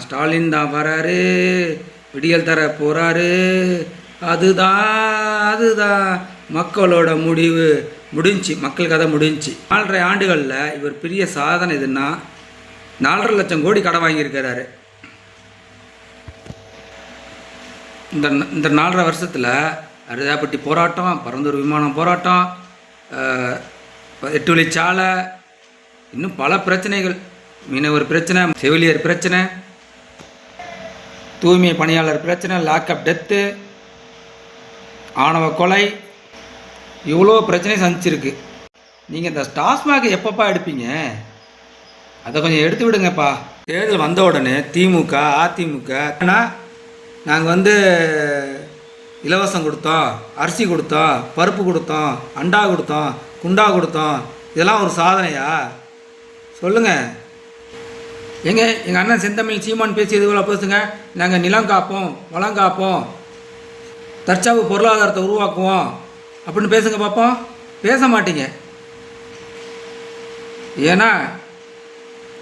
ஸ்டாலின் தான் வராரு, விடியல் தர போகிறாரு, அதுதான் அதுதான் மக்களோட முடிவு முடிஞ்சு, மக்கள் கதை முடிஞ்சு. 4.5 ஆண்டுகளில் இவர் பெரிய சாதனை எதுன்னா 4.5 லட்சம் கோடி கடன் வாங்கியிருக்கிறாரு. இந்த 4.5 வருஷத்தில் அரிதாப்பட்டி போராட்டம், பரந்தூர் விமானம் போராட்டம், 8 வழிச்சாலை, இன்னும் பல பிரச்சனைகள், மீனவர் பிரச்சனை, செவிலியர் பிரச்சனை, தூய்மை பணியாளர் பிரச்சனை, லாக்அப் டெத்து, ஆணவ கொலை, இவ்வளோ பிரச்சனை சந்திச்சிருக்கு. நீங்கள் இந்த டாஸ்மாக் எப்பப்பா எடுப்பீங்க? அதை கொஞ்சம் எடுத்து விடுங்கப்பா. தேர்தல் வந்த உடனே திமுக அதிமுக நாங்கள் இலவசம் கொடுத்தோம், அரிசி கொடுத்தோம், பருப்பு கொடுத்தோம், அண்டா கொடுத்தோம், குண்டா கொடுத்தோம், இதெல்லாம் ஒரு சாதனையா? சொல்லுங்கள். எங்கள் அண்ணன் செந்தமிழ் சீமான் பேசியது போல பேசுங்க. நாங்கள் நிலம் காப்போம், வளம் காப்போம், தற்சார்பு பொருளாதாரத்தை உருவாக்குவோம் அப்படின்னு பேசுங்க பார்ப்போம். பேச மாட்டீங்க. ஏன்னா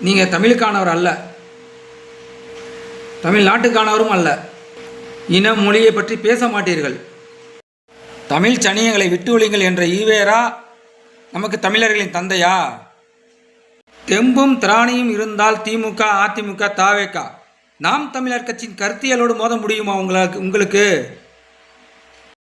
நீங்கள் தமிழுக்கானவர் அல்ல, தமிழ்நாட்டுக்கானவரும் அல்ல. இன மொழியை பற்றி பேச மாட்டீர்கள். தமிழ் சனியங்களை விட்டு ஒழிங்கள் என்ற ஈவேரா நமக்கு தமிழர்களின் தந்தையா? தெம்பும் திராணியும் இருந்தால் திமுக அதிமுக தாவேகா நாம் தமிழர் கட்சியின் கருத்தியலோடு மோத முடியுமா உங்களுக்கு?